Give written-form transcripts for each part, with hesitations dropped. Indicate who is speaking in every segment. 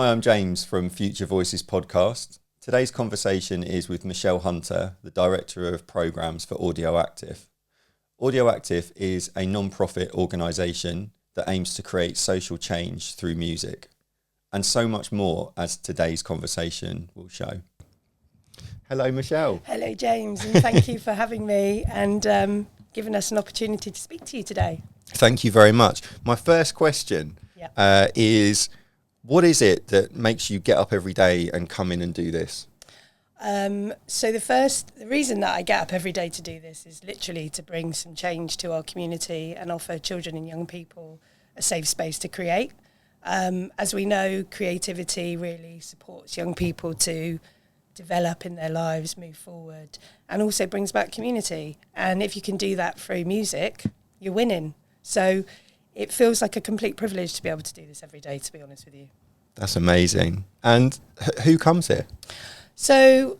Speaker 1: Hi, I'm James from Future Voices podcast. Today's conversation is with Michelle Hunter, the Director of Programmes for Audio Active. Audio Active is a non-profit organisation that aims to create social change through music, and so much more, as today's conversation will show. Hello, Michelle.
Speaker 2: Hello, James, and thank you for having me and giving us an opportunity to speak to you today.
Speaker 1: Thank you very much. My first question is, what is it that makes you get up every day and come in and do this?
Speaker 2: So the reason that I get up every day to do this is literally to bring some change to our community and offer children and young people a safe space to create. As we know, creativity really supports young people to develop in their lives, move forward, and also brings back community. And if you can do that through music, you're winning. So it feels like a complete privilege to be able to do this every day, to be honest with you.
Speaker 1: That's amazing. And who comes here?
Speaker 2: So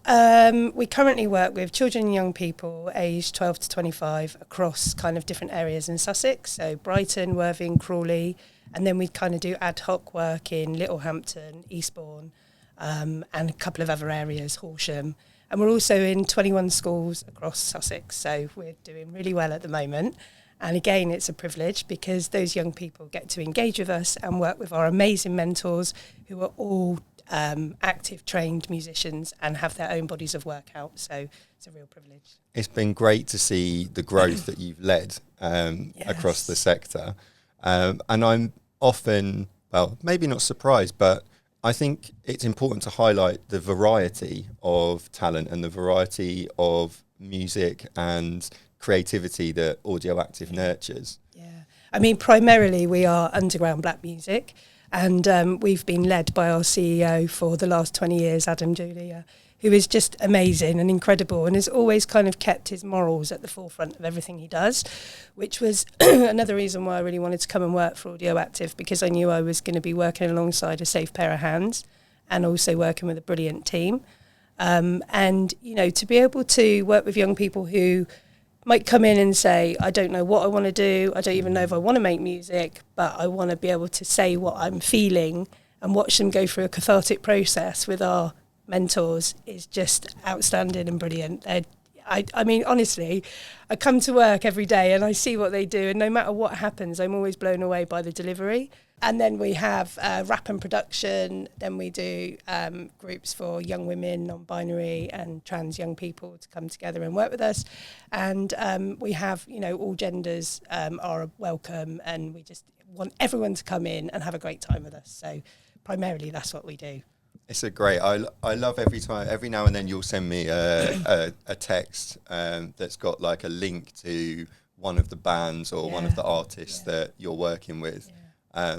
Speaker 2: we currently work with children and young people aged 12 to 25 across kind of different areas in Sussex. So Brighton, Worthing, Crawley, and then we kind of do ad hoc work in Littlehampton, Eastbourne, and a couple of other areas, Horsham. And we're also in 21 schools across Sussex. So we're doing really well at the moment. And again, it's a privilege because those young people get to engage with us and work with our amazing mentors who are all active, trained musicians and have their own bodies of work out. So it's a real privilege.
Speaker 1: It's been great to see the growth that you've led across the sector. And I'm often, well, maybe not surprised, but I think it's important to highlight the variety of talent and the variety of music and creativity that Audio Active nurtures.
Speaker 2: Yeah, I mean, primarily we are underground black music, and we've been led by our CEO for the last 20 years, Adam Julia, who is just amazing and incredible and has always kind of kept his morals at the forefront of everything he does, which was another reason why I really wanted to come and work for Audio Active, because I knew I was going to be working alongside a safe pair of hands and also working with a brilliant team. And, you know, to be able to work with young people who might come in and say, I don't know what I want to do, I don't even know if I want to make music, but I want to be able to say what I'm feeling and watch them go through a cathartic process with our mentors is just outstanding and brilliant. I mean, honestly, I come to work every day and I see what they do, and no matter what happens, I'm always blown away by the delivery. And then we have rap and production, then we do groups for young women, non-binary and trans young people to come together and work with us. And we have, you know, all genders are welcome, and we just want everyone to come in and have a great time with us. So primarily that's what we do.
Speaker 1: It's a great, I love every now and then you'll send me a text that's got like a link to one of the bands or one of the artists that you're working with.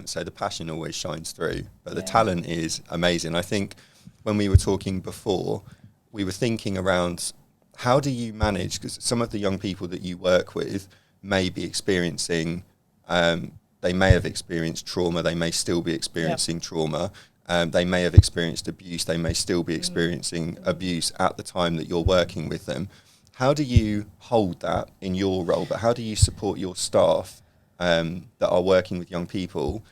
Speaker 1: So the passion always shines through, but the talent is amazing. I think when we were talking before, we were thinking around how do you manage, because some of the young people that you work with may be experiencing, they may have experienced trauma, they may still be experiencing trauma. They may have experienced abuse, they may still be experiencing abuse at the time that you're working with them. How do you hold that in your role, but how do you support your staff that are working with young people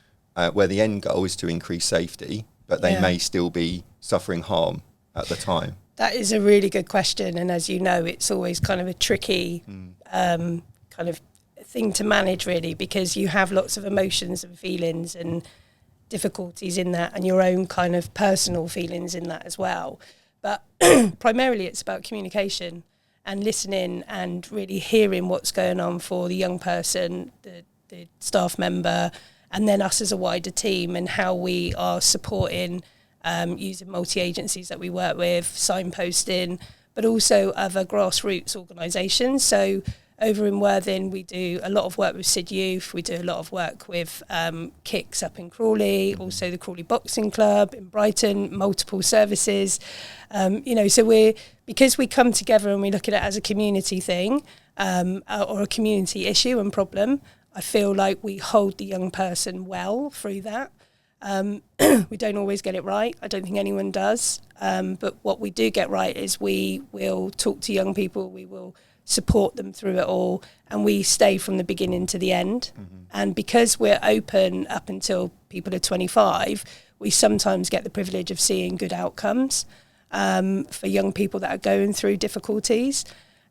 Speaker 1: where the end goal is to increase safety, but they may still be suffering harm at the time?
Speaker 2: That is a really good question, and as you know, it's always kind of a tricky kind of thing to manage, really, because you have lots of emotions and feelings and difficulties in that, and your own kind of personal feelings in that as well. But primarily it's about communication and listening and really hearing what's going on for the young person, the staff member, and then us as a wider team, and how we are supporting using multi-agencies that we work with, signposting, but also other grassroots organisations. So over in Worthing, we do a lot of work with Sid Youth. We do a lot of work with Kicks up in Crawley, also the Crawley Boxing Club in Brighton, multiple services. You know, so because we come together and we look at it as a community thing or a community issue and problem, I feel like we hold the young person well through that. We don't always get it right. I don't think anyone does. But what we do get right is we will talk to young people. We will support them through it all, and we stay from the beginning to the end. And because we're open up until people are 25, we sometimes get the privilege of seeing good outcomes for young people that are going through difficulties.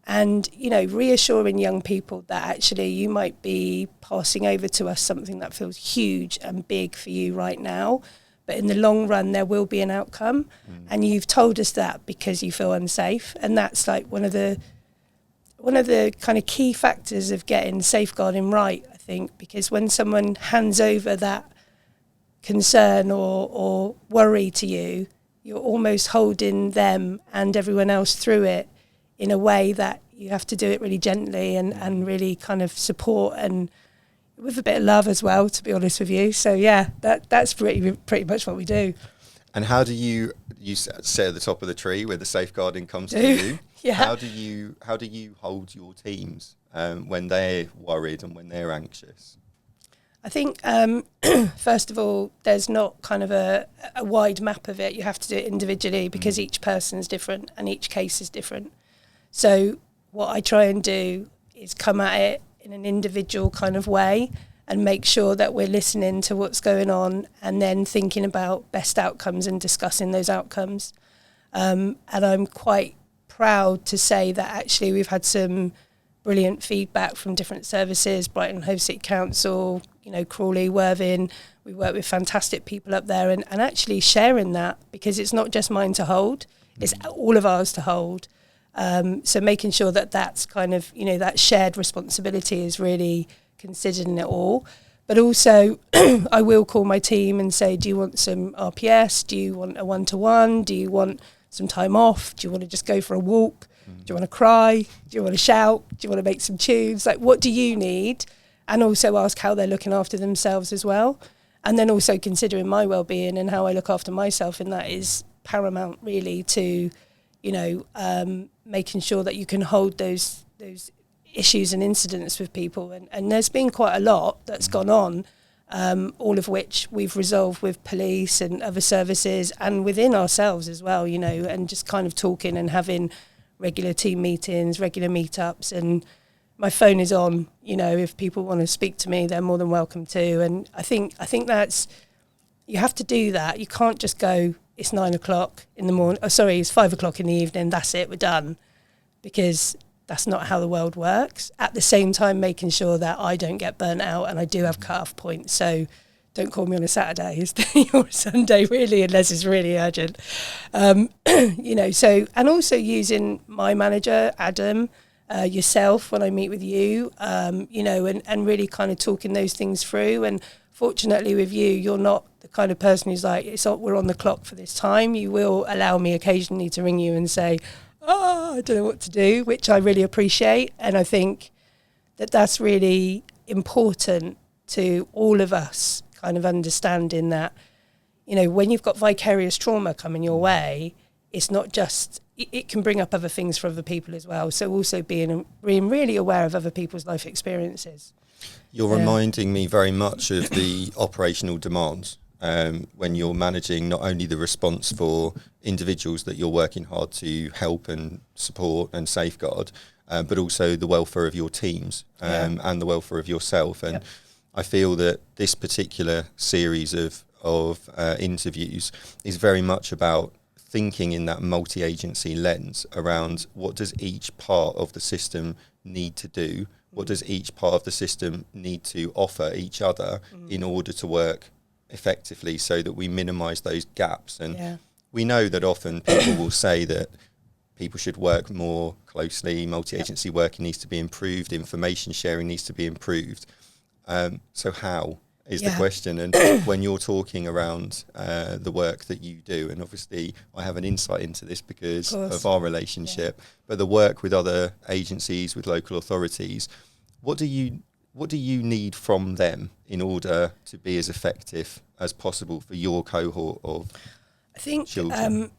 Speaker 2: And, you know, reassuring young people that actually you might be passing over to us something that feels huge and big for you right now, but in the long run there will be an outcome. And you've told us that because you feel unsafe. And that's like one of the kind of key factors of getting safeguarding right, I think, because when someone hands over that concern or worry to you, you're almost holding them and everyone else through it in a way that you have to do it really gently and really kind of support and with a bit of love as well, to be honest with you. So yeah, that's pretty much what we do.
Speaker 1: And how do you sit at the top of the tree where the safeguarding comes to you?
Speaker 2: Yeah.
Speaker 1: How do you hold your teams when they're worried and when they're anxious?
Speaker 2: I think first of all, there's not kind of a wide map of it. You have to do it individually because each person's different and each case is different. So what I try and do is come at it in an individual kind of way and make sure that we're listening to what's going on and then thinking about best outcomes and discussing those outcomes. And I'm quite proud to say that actually we've had some brilliant feedback from different services, Brighton Hove City Council, you know, Crawley, Worthing. We work with fantastic people up there and actually sharing that because it's not just mine to hold, it's all of ours to hold. So making sure that that's kind of, you know, that shared responsibility is really considered in it all. But also I will call my team and say, do you want some RPS? Do you want a one-to-one? Do you want some time off? Do you want to just go for a walk? Do you want to cry? Do you want to shout? Do you want to make some tunes? Like, what do you need? And also ask how they're looking after themselves as well. And then also considering my well-being and how I look after myself, and that is paramount really to, you know, making sure that you can hold those issues and incidents with people. And there's been quite a lot that's gone on, all of which we've resolved with police and other services and within ourselves as well, you know, and just kind of talking and having regular team meetings, regular meetups, and my phone is on, you know, if people want to speak to me, they're more than welcome to. And I think that's, you have to do that. You can't just go, it's 9 o'clock in the morning, it's 5 o'clock in the evening, that's it, we're done. Because that's not how the world works. At the same time, making sure that I don't get burnt out and I do have cut-off points. So don't call me on a Saturday or a Sunday, really, unless it's really urgent. You know, so, and also using my manager, Adam, yourself, when I meet with you, you know, and really kind of talking those things through. And fortunately with you, you're not the kind of person who's like, we're on the clock for this time. You will allow me occasionally to ring you and say, I don't know what to do, which I really appreciate. And I think that that's really important to all of us kind of understanding that, you know, when you've got vicarious trauma coming your way, it's not just, it can bring up other things for other people as well. So also being really aware of other people's life experiences.
Speaker 1: You're reminding me very much of the operational demands when you're managing not only the response for individuals that you're working hard to help and support and safeguard, but also the welfare of your teams and the welfare of yourself. And I feel that this particular series of interviews is very much about thinking in that multi-agency lens around what does each part of the system need to do, what does each part of the system need to offer each other in order to work effectively so that we minimise those gaps. And we know that often people will say that people should work more closely, multi-agency working needs to be improved, information sharing needs to be improved. So how is the question? And when you're talking around the work that you do, and obviously I have an insight into this because of our relationship, but the work with other agencies, with local authorities, what do you need from them in order to be as effective as possible for your cohort of children?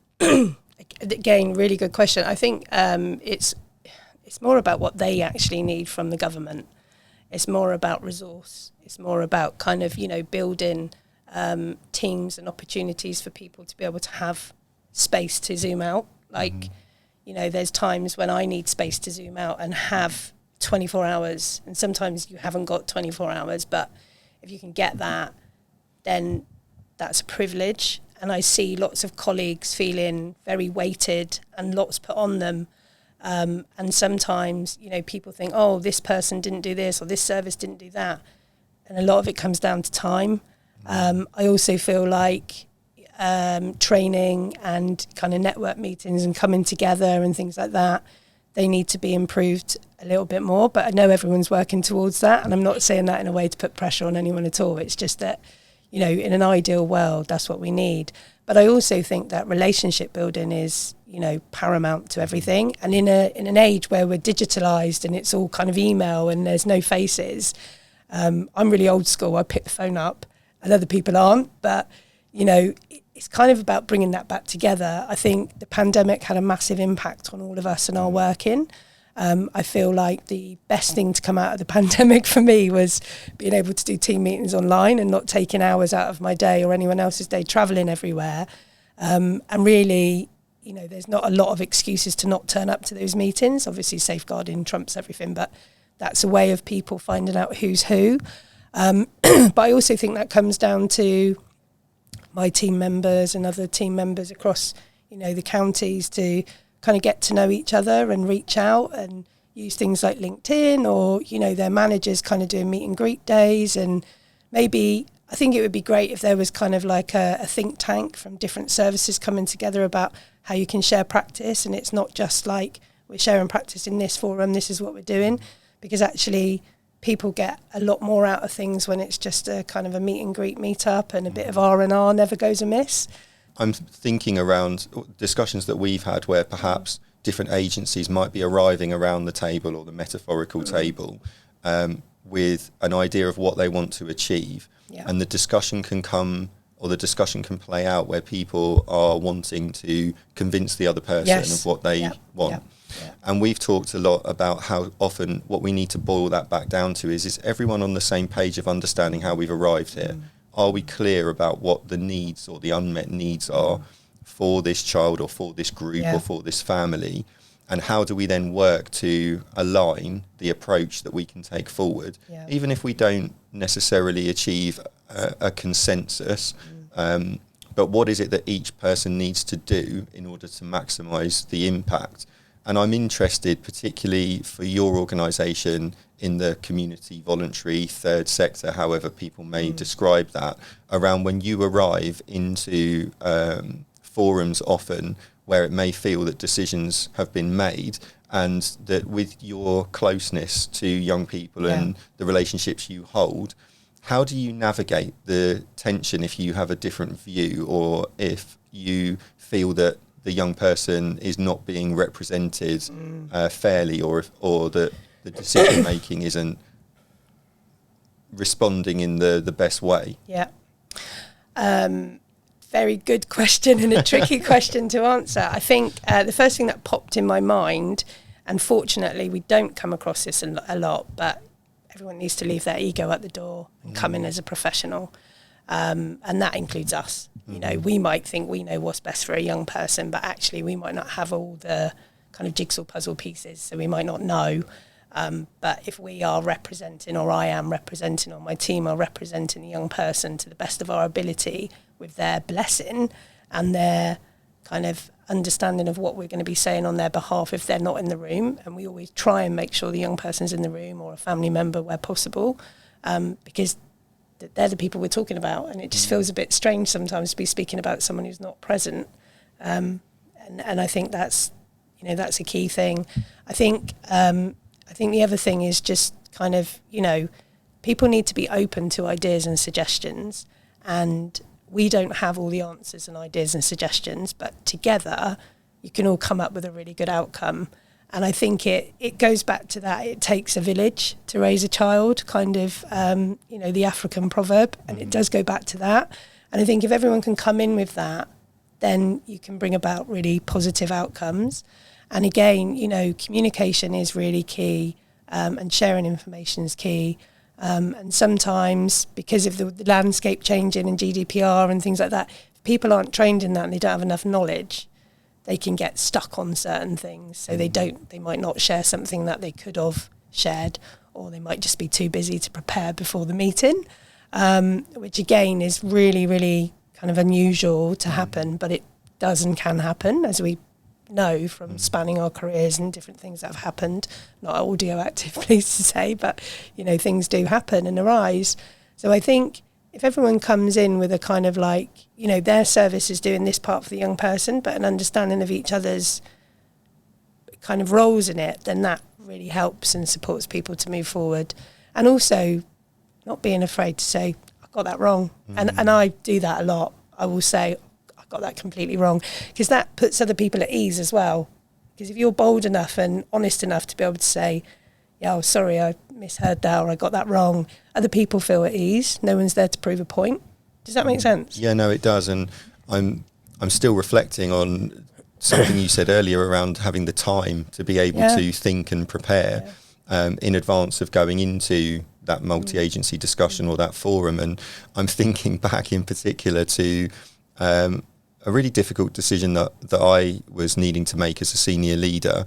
Speaker 2: Again, really good question. I think it's more about what they actually need from the government. It's more about resource. It's more about kind of, you know, building teams and opportunities for people to be able to have space to zoom out. Like, you know, there's times when I need space to zoom out and have 24 hours, and sometimes you haven't got 24 hours, but if you can get that, then that's a privilege. And I see lots of colleagues feeling very weighted and lots put on them. And sometimes, you know, people think, oh, this person didn't do this or this service didn't do that. And a lot of it comes down to time. I also feel like training and kind of network meetings and coming together and things like that, they need to be improved a little bit more. But I know everyone's working towards that. And I'm not saying that in a way to put pressure on anyone at all. It's just that, you know, in an ideal world, that's what we need. But I also think that relationship building is, you know, paramount to everything. And in an age where we're digitalized and it's all kind of email and there's no faces, I'm really old school. I pick the phone up and other people aren't. But, you know, it's kind of about bringing that back together. I think the pandemic had a massive impact on all of us and our working. I feel like the best thing to come out of the pandemic for me was being able to do team meetings online and not taking hours out of my day or anyone else's day travelling everywhere. And really, you know, there's not a lot of excuses to not turn up to those meetings. Obviously, safeguarding trumps everything, but that's a way of people finding out who's who. But I also think that comes down to my team members and other team members across, you know, the counties to kind of get to know each other and reach out and use things like LinkedIn or, you know, their managers kind of doing meet and greet days. And maybe I think it would be great if there was kind of like a think tank from different services coming together about how you can share practice. And it's not just like we're sharing practice in this forum, this is what we're doing, because actually people get a lot more out of things when it's just a kind of a meet and greet meetup, and a bit of R&R never goes amiss.
Speaker 1: I'm thinking around discussions that we've had where perhaps different agencies might be arriving around the table or the metaphorical table with an idea of what they want to achieve. Yeah. And the discussion can come, or the discussion can play out where people are wanting to convince the other person of what they want. Yeah. Yeah. And we've talked a lot about how often what we need to boil that back down to is everyone on the same page of understanding how we've arrived here? Are we clear about what the needs or the unmet needs are for this child or for this group or for this family? And how do we then work to align the approach that we can take forward, even if we don't necessarily achieve a consensus? But what is it that each person needs to do in order to maximise the impact? And I'm interested, particularly for your organisation, in the community, voluntary, third sector, however people may describe that, around when you arrive into forums often where it may feel that decisions have been made, and that with your closeness to young people and the relationships you hold, how do you navigate the tension if you have a different view, or if you feel that the young person is not being represented fairly, or that the decision making isn't responding in the best way?
Speaker 2: Yeah. Very good question, and a tricky question to answer. I think the first thing that popped in my mind, and fortunately we don't come across this a lot, but everyone needs to leave their ego at the door and come in as a professional. And that includes us. You know, we might think we know what's best for a young person, but actually we might not have all the kind of jigsaw puzzle pieces, so we might not know. But if we are representing, or I am representing, or my team are representing the young person to the best of our ability with their blessing and their kind of understanding of what we're going to be saying on their behalf if they're not in the room, and we always try and make sure the young person's in the room, or a family member where possible, because they're the people we're talking about, and it just feels a bit strange sometimes to be speaking about someone who's not present. And I think that's, you know, that's a key thing. I think the other thing is just kind of, you know, people need to be open to ideas and suggestions, and we don't have all the answers and ideas and suggestions, but together you can all come up with a really good outcome. And I think it goes back to that. It takes a village to raise a child, kind of, you know, the African proverb, and it does go back to that. And I think if everyone can come in with that, then you can bring about really positive outcomes. And again, you know, communication is really key, and sharing information is key. And sometimes, because of the landscape changing and GDPR and things like that, if people aren't trained in that and they don't have enough knowledge, they can get stuck on certain things. So they might not share something that they could have shared, or they might just be too busy to prepare before the meeting, which again is really, really kind of unusual to happen, but it does and can happen, as we know from spanning our careers and different things that have happened. Not audio active, pleased to say, but, you know, things do happen and arise. So I think if everyone comes in with a kind of like, you know, their service is doing this part for the young person, but an understanding of each other's kind of roles in it, then that really helps and supports people to move forward. And also not being afraid to say, I got that wrong. And I do that a lot. I will say, I got that completely wrong, because that puts other people at ease as well. Because if you're bold enough and honest enough to be able to say, yeah, oh, sorry, I misheard that, or I got that wrong, other people feel at ease. No one's there to prove a point. Does that make sense?
Speaker 1: Yeah, no, it does. And I'm still reflecting on something you said earlier around having the time to be able to think and prepare in advance of going into that multi-agency discussion or that forum. And I'm thinking back in particular to a really difficult decision that I was needing to make as a senior leader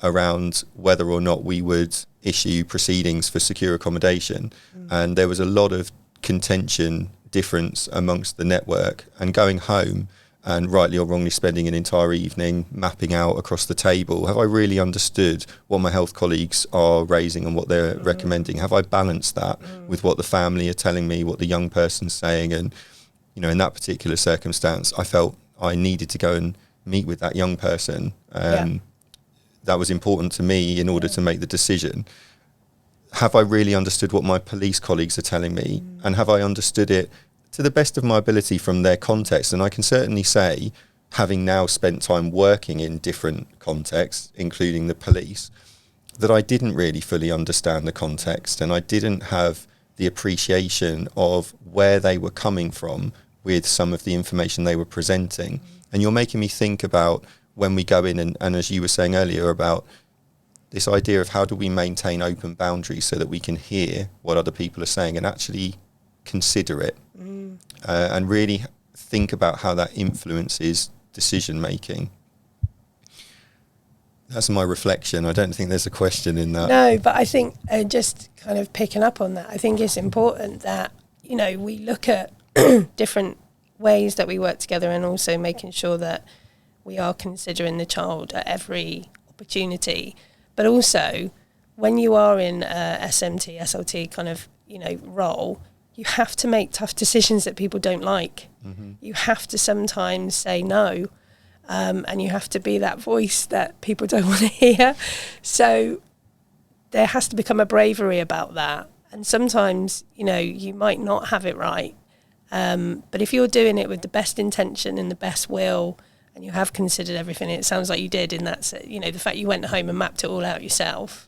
Speaker 1: around whether or not we would issue proceedings for secure accommodation. And there was a lot of contention, difference amongst the network, and going home and rightly or wrongly spending an entire evening mapping out across the table, have I really understood what my health colleagues are raising and what they're recommending? Have I balanced that with what the family are telling me, what the young person's saying? And, you know, in that particular circumstance, I felt I needed to go and meet with that young person. That was important to me in order to make the decision. Have I really understood what my police colleagues are telling me? And have I understood it to the best of my ability from their context? And I can certainly say, having now spent time working in different contexts, including the police, that I didn't really fully understand the context, and I didn't have the appreciation of where they were coming from with some of the information they were presenting. And you're making me think about when we go in and as you were saying earlier, about this idea of how do we maintain open boundaries so that we can hear what other people are saying and actually consider it and really think about how that influences decision making. That's my reflection. I don't think there's a question in that.
Speaker 2: No, but I think just kind of picking up on that, I think it's important that, you know, we look at different ways that we work together, and also making sure that we are considering the child at every opportunity. But also, when you are in a SMT, SLT kind of, you know, role, you have to make tough decisions that people don't like. You have to sometimes say no, and you have to be that voice that people don't want to hear. So there has to become a bravery about that. And sometimes, you know, you might not have it right. But if you're doing it with the best intention and the best will, and you have considered everything, it sounds like you did in that, you know, the fact you went home and mapped it all out yourself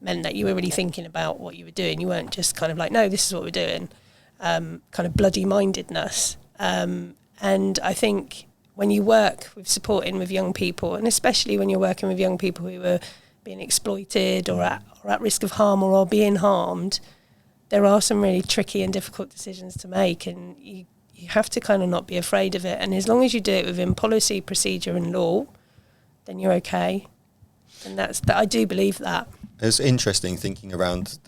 Speaker 2: meant that you were really thinking about what you were doing. You weren't just kind of like, no, this is what we're doing, kind of bloody mindedness. And I think when you work with supporting with young people, and especially when you're working with young people who are being exploited or at risk of harm or are being harmed, there are some really tricky and difficult decisions to make, and you have to kind of not be afraid of it. And as long as you do it within policy, procedure and law, then you're okay. And that I do believe that.
Speaker 1: It's interesting thinking around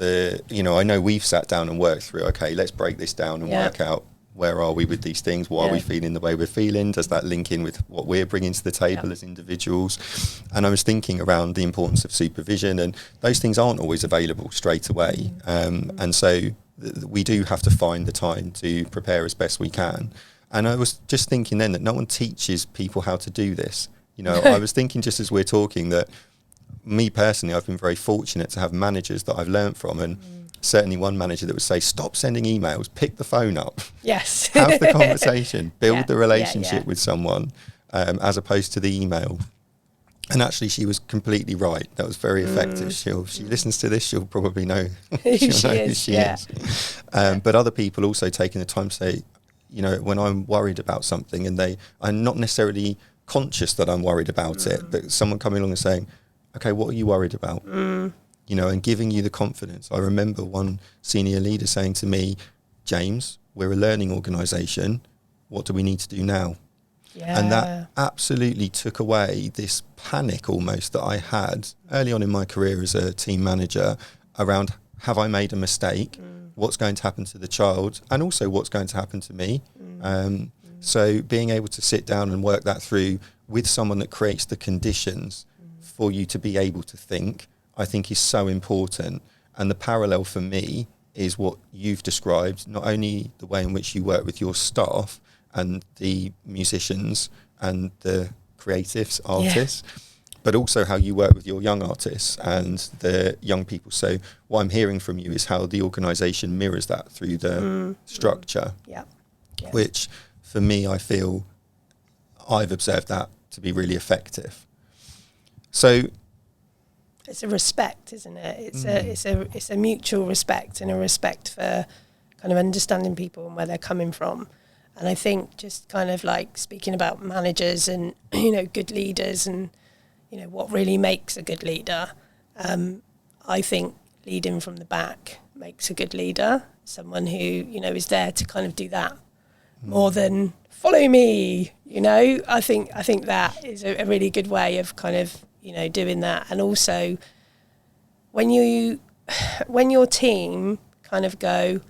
Speaker 1: you know, I know we've sat down and worked through, okay, let's break this down and work out where are we with these things? Why are we feeling the way we're feeling? Does that link in with what we're bringing to the table as individuals? And I was thinking around the importance of supervision, and those things aren't always available straight away. And so we do have to find the time to prepare as best we can. And I was just thinking then that no one teaches people how to do this. You know, I was thinking just as we're talking that me personally, I've been very fortunate to have managers that I've learnt from, and certainly one manager that would say, stop sending emails, pick the phone up.
Speaker 2: Yes.
Speaker 1: Have the conversation, build the relationship with someone, as opposed to the email. And actually she was completely right. That was very effective. If she listens to this, she'll probably know, who she is. But other people also taking the time to say, you know, when I'm worried about something, and I'm not necessarily conscious that I'm worried about it, but someone coming along and saying, okay, what are you worried about? You know, and giving you the confidence. I remember one senior leader saying to me, James, we're a learning organisation. What do we need to do now? Yeah. And that absolutely took away this panic almost that I had early on in my career as a team manager around, have I made a mistake? what's going to happen to the child and also what's going to happen to me. So being able to sit down and work that through with someone that creates the conditions for you to be able to think, I think is so important. And the parallel for me is what you've described, not only the way in which you work with your staff and the musicians and the creatives, artists, but also how you work with your young artists and the young people. So what I'm hearing from you is how the organisation mirrors that through the structure, which for me, I feel I've observed that to be really effective. So
Speaker 2: it's a respect, isn't it? It's a mutual respect and a respect for kind of understanding people and where they're coming from. And I think just kind of like speaking about managers and, good leaders and, what really makes a good leader. I think leading from the back makes a good leader, someone who, is there to kind of do that more than follow me, I think that is a really good way of kind of, doing that. And also when your team kind of go,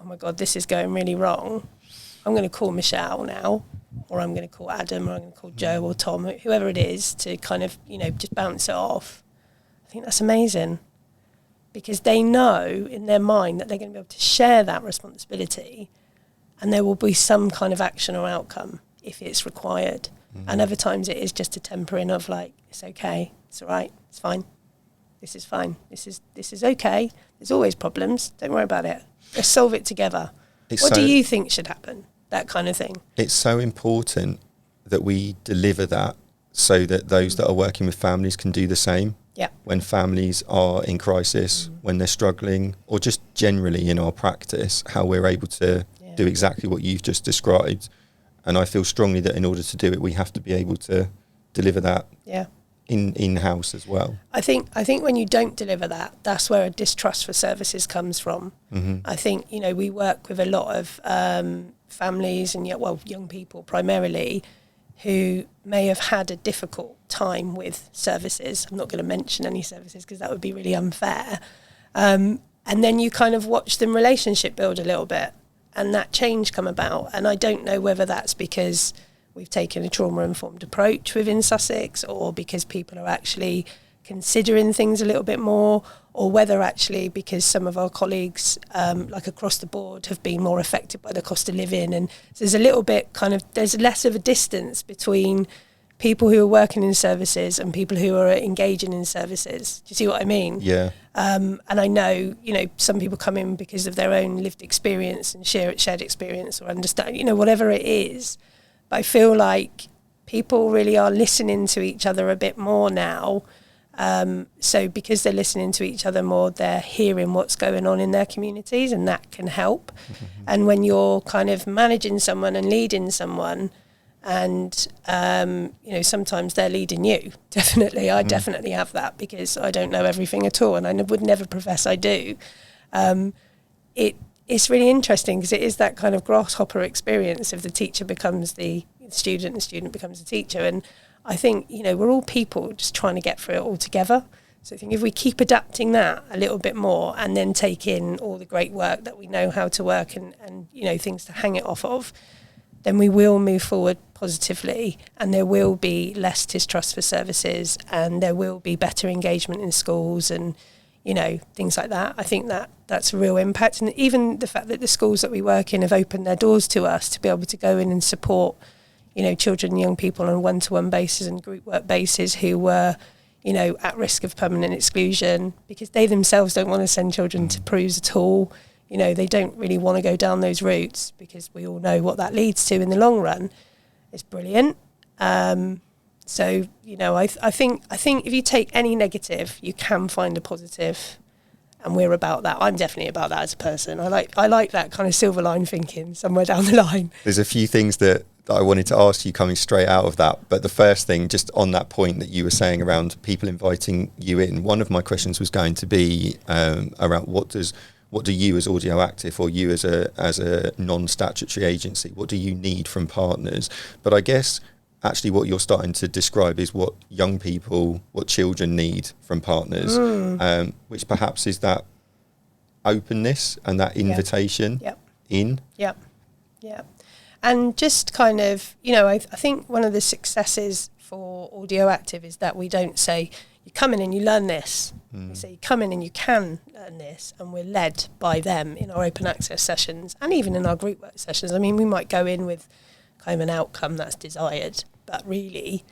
Speaker 2: oh my God, this is going really wrong, I'm going to call Michelle now, or I'm going to call Adam, or I'm going to call Joe or Tom, whoever it is, to kind of, just bounce it off. I think that's amazing, because they know in their mind that they're going to be able to share that responsibility, and there will be some kind of action or outcome if it's required. And other times it is just a tempering of like, it's okay, it's all right, it's fine, this is fine, this is okay, there's always problems, don't worry about it, let's solve it together. What do you think should happen? That kind of thing.
Speaker 1: It's so important that we deliver that so that those that are working with families can do the same.
Speaker 2: Yeah.
Speaker 1: When families are in crisis, when they're struggling, or just generally in our practice, how we're able to do exactly what you've just described. And I feel strongly that in order to do it, we have to be able to deliver that in-house as well.
Speaker 2: I think when you don't deliver that, that's where a distrust for services comes from. I think, we work with a lot of families and young people primarily who may have had a difficult time with services. I'm not going to mention any services because that would be really unfair. And then you kind of watch them relationship build a little bit and that change come about. And I don't know whether that's because we've taken a trauma-informed approach within Sussex, or because people are actually considering things a little bit more, or whether actually because some of our colleagues, like across the board, have been more affected by the cost of living. And so there's a little bit there's less of a distance between people who are working in services and people who are engaging in services. Do you see what I mean?
Speaker 1: Yeah.
Speaker 2: And I know, some people come in because of their own lived experience and shared experience, or understand, whatever it is. But I feel like people really are listening to each other a bit more now. So because they're listening to each other more, they're hearing what's going on in their communities, and that can help. And when you're kind of managing someone and leading someone, and, sometimes they're leading you, definitely. I definitely have that because I don't know everything at all, and I would never profess I do. It's really interesting because it is that kind of grasshopper experience of the teacher becomes the student becomes the teacher. And I think, we're all people just trying to get through it all together. So I think if we keep adapting that a little bit more and then take in all the great work that we know how to work and things to hang it off of, then we will move forward positively, and there will be less distrust for services, and there will be better engagement in schools and, things like that. I think that's a real impact. And even the fact that the schools that we work in have opened their doors to us to be able to go in and support, children and young people on a one-to-one basis and group work basis who were, at risk of permanent exclusion, because they themselves don't want to send children to PRUs at all. They don't really want to go down those routes because we all know what that leads to in the long run. It's brilliant. So, I think if you take any negative, you can find a positive, and we're about that. I'm definitely about that as a person. I like that kind of silver line thinking somewhere down the line.
Speaker 1: There's a few things that I wanted to ask you coming straight out of that. But the first thing, just on that point that you were saying around people inviting you in, one of my questions was going to be around what do you as Audio Active, or you as a non-statutory agency, what do you need from partners? But I guess actually what you're starting to describe is what young people, what children need from partners, which perhaps is that openness and that invitation in.
Speaker 2: Yeah. And just kind of, I think one of the successes for Audio Active is that we don't say, you come in and you learn this. We say, you come in and you can learn this, and we're led by them in our open access sessions and even in our group work sessions. I mean, we might go in with kind of an outcome that's desired, but really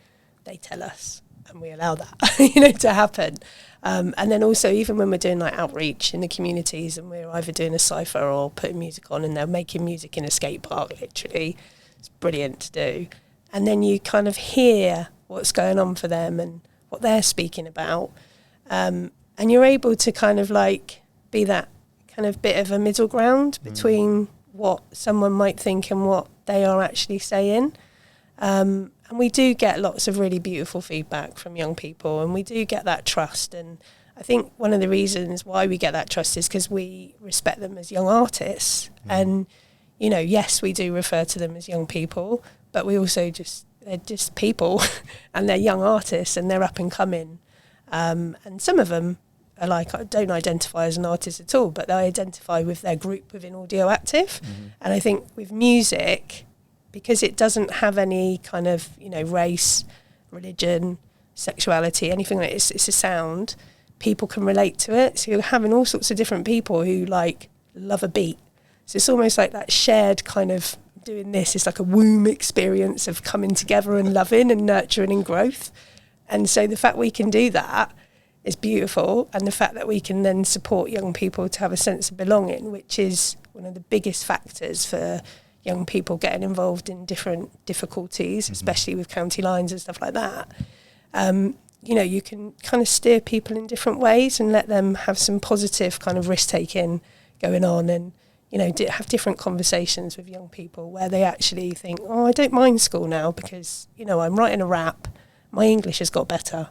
Speaker 2: they tell us and we allow that, to happen. And then also, even when we're doing like outreach in the communities and we're either doing a cypher or putting music on, and they're making music in a skate park, literally, it's brilliant to do. And then you kind of hear what's going on for them and what they're speaking about. And you're able to kind of like be that kind of bit of a middle ground between what someone might think and what they are actually saying. And we do get lots of really beautiful feedback from young people, and we do get that trust. And I think one of the reasons why we get that trust is because we respect them as young artists. And, yes, we do refer to them as young people, but we also they're just people and they're young artists and they're up and coming. And some of them are like, don't identify as an artist at all, but they identify with their group within Audio Active. And I think with music, because it doesn't have any kind of, race, religion, sexuality, anything like it's a sound, people can relate to it. So you're having all sorts of different people who like love a beat. So it's almost like that shared kind of doing this. It's like a womb experience of coming together and loving and nurturing and growth. And so the fact we can do that is beautiful. And the fact that we can then support young people to have a sense of belonging, which is one of the biggest factors for young people getting involved in different difficulties, especially with county lines and stuff like that. You can kind of steer people in different ways and let them have some positive kind of risk-taking going on, and, have different conversations with young people where they actually think, I don't mind school now because, I'm writing a rap, my English has got better.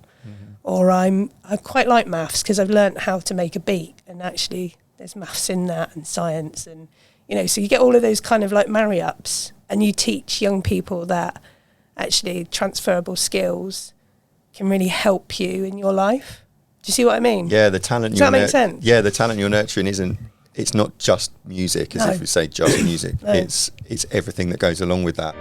Speaker 2: Or I quite like maths because I've learnt how to make a beat, and actually there's maths in that and science, and so you get all of those kind of like marry-ups, and you teach young people that actually transferable skills can really help you in your life. Do you see what I mean?
Speaker 1: Yeah, the talent.
Speaker 2: Does that make sense?
Speaker 1: Yeah, the talent you're nurturing it's not just music, as if we say just music.
Speaker 2: No.
Speaker 1: It's everything that goes along with that.